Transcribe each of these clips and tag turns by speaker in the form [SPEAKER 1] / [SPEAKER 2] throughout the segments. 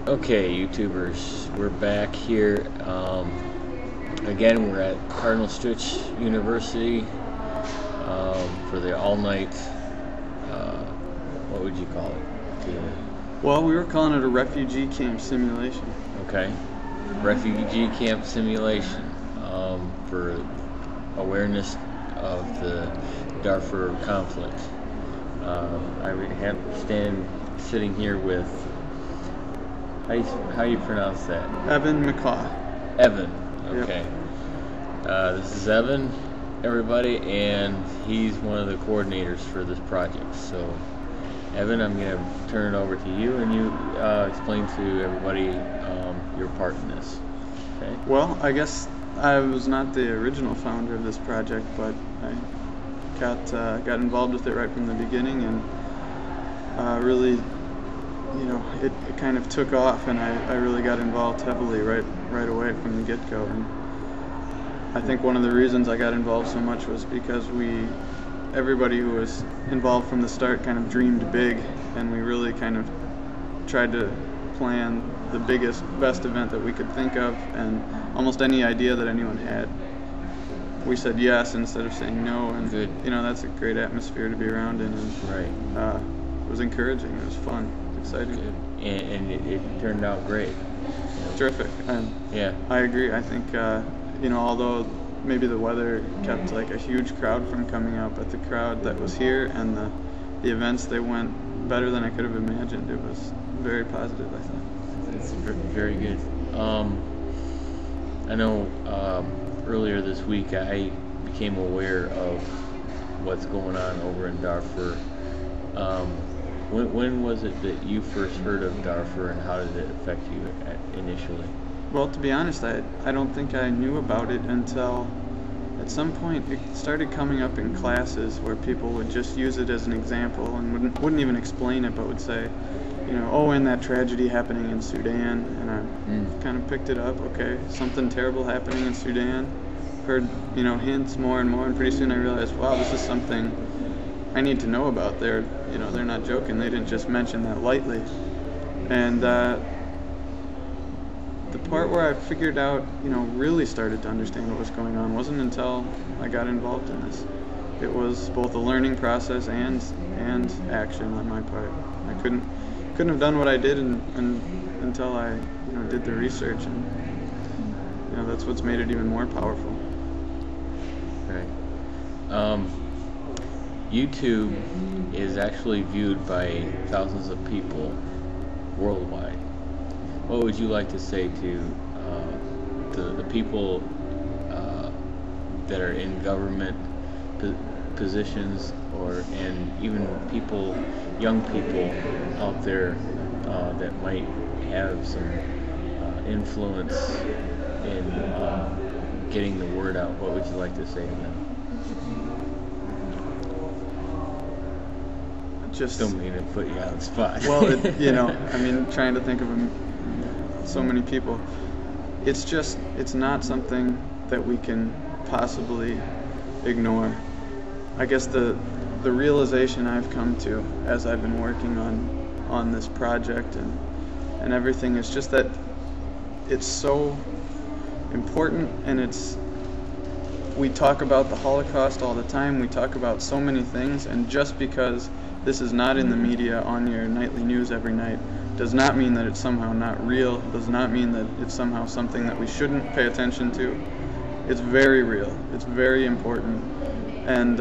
[SPEAKER 1] Okay, YouTubers, we're back here. Again, we're at Cardinal Stritch University for the all-night, what would you call it?
[SPEAKER 2] Well, we were calling it a refugee camp simulation.
[SPEAKER 1] Okay, refugee camp simulation for awareness of the Darfur conflict. I have sitting here with, how do you pronounce that?
[SPEAKER 2] Evan McCaw.
[SPEAKER 1] Evan, okay. Yep. This is Evan, everybody, and he's one of the coordinators for this project. So, Evan, I'm going to turn it over to you, and you explain to everybody your part in this. Okay?
[SPEAKER 2] Well, I guess I was not the original founder of this project, but I got involved with it right from the beginning, and really, it kind of took off, and I really got involved heavily right away from the get-go. And I think one of the reasons I got involved so much was because everybody who was involved from the start kind of dreamed big, and we really kind of tried to plan the biggest, best event that we could think of, and almost any idea that anyone had, we said yes instead of saying no. And
[SPEAKER 1] good.
[SPEAKER 2] That's a great atmosphere to be around in, and
[SPEAKER 1] right.
[SPEAKER 2] It was encouraging, it was fun, exciting.
[SPEAKER 1] Good. And it turned out great.
[SPEAKER 2] Terrific. And
[SPEAKER 1] yeah,
[SPEAKER 2] I agree. I think although maybe the weather kept like a huge crowd from coming out, but the crowd that was here and the events, they went better than I could have imagined. It was very positive, I thought.
[SPEAKER 1] It's very good. I know earlier this week I became aware of what's going on over in Darfur. When was it that you first heard of Darfur, and how did it affect you initially?
[SPEAKER 2] Well, to be honest, I don't think I knew about it until at some point it started coming up in classes where people would just use it as an example and wouldn't even explain it, but would say, and that tragedy happening in Sudan, and I kind of picked it up. Okay, something terrible happening in Sudan. Heard hints more and more, and pretty soon I realized, wow, this is something I need to know about. They're not joking. They didn't just mention that lightly. And the part where I figured out, really started to understand what was going on wasn't until I got involved in this. It was both a learning process and action on my part. I couldn't have done what I did until I did the research, and that's what's made it even more powerful.
[SPEAKER 1] Right. YouTube is actually viewed by thousands of people worldwide. What would you like to say to the people that are in government positions, and even young people out there that might have some influence in getting the word out? What would you like to say to them?
[SPEAKER 2] Just
[SPEAKER 1] don't mean to put you on the spot.
[SPEAKER 2] Well, trying to think of so many people, it's not something that we can possibly ignore. I guess the realization I've come to as I've been working on this project and everything is just that it's so important, and we talk about the Holocaust all the time, we talk about so many things, and just because this is not in the media on your nightly news every night does not mean that it's somehow not real, does not mean that it's somehow something that we shouldn't pay attention to. It's very real, it's very important. And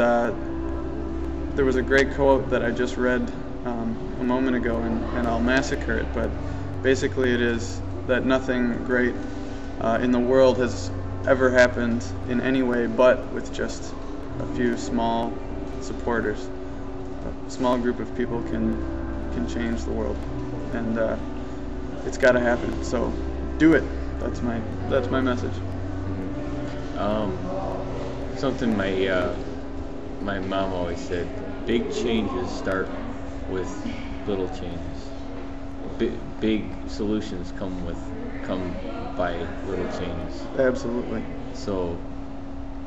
[SPEAKER 2] there was a great quote that I just read a moment ago, and I'll massacre it, but basically it is that nothing great in the world has ever happened in any way but with just a few small supporters. A small group of people can change the world, and it's got to happen. So do it. That's my message.
[SPEAKER 1] Something my mom always said: big changes start with little changes. Big solutions come by little changes.
[SPEAKER 2] Absolutely.
[SPEAKER 1] So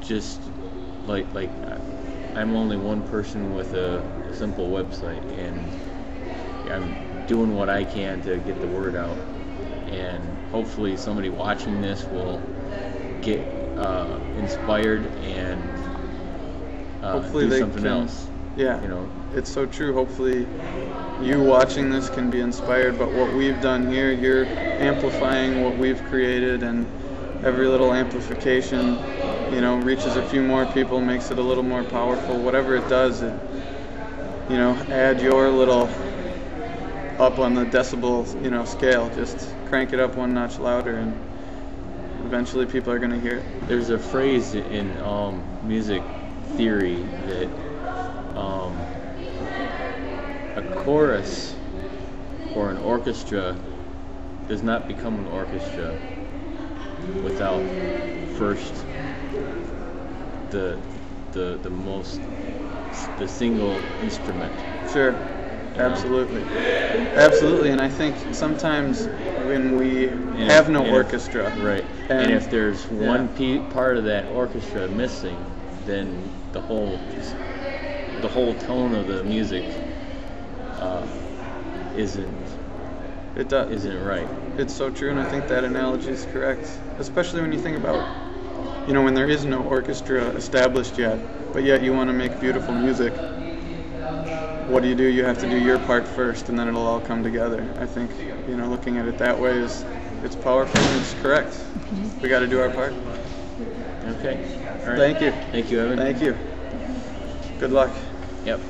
[SPEAKER 1] just like I'm only one person with a simple website, and I'm doing what I can to get the word out. and hopefully somebody watching this will get inspired and
[SPEAKER 2] Hopefully
[SPEAKER 1] do
[SPEAKER 2] they
[SPEAKER 1] something
[SPEAKER 2] can,
[SPEAKER 1] else.
[SPEAKER 2] yeah,
[SPEAKER 1] You know,
[SPEAKER 2] it's so true. Hopefully you watching this can be inspired, but what we've done here, you're amplifying what we've created, and every little amplification, you know, reaches a few more people, makes it a little more powerful. Whatever it does, it, you know, add your little up on the decibel, you know, scale. Just crank it up one notch louder, and eventually people are going to hear it.
[SPEAKER 1] there's a phrase in music theory that a chorus or an orchestra does not become an orchestra without first the single instrument.
[SPEAKER 2] Sure, absolutely, absolutely. And I think sometimes when we have no orchestra,
[SPEAKER 1] Right. And if there's one part of that orchestra missing, then the whole tone of the music isn't right.
[SPEAKER 2] It's so true, and I think that analogy is correct, especially when you think about, you know, when there is no orchestra established yet, but yet you want to make beautiful music. What do? You have to do your part first, and then it'll all come together. I think, you know, looking at it that way it's powerful and it's correct. We got to do our part.
[SPEAKER 1] Okay. All right.
[SPEAKER 2] Thank you.
[SPEAKER 1] Thank you, Evan.
[SPEAKER 2] Thank you. Good luck.
[SPEAKER 1] Yep.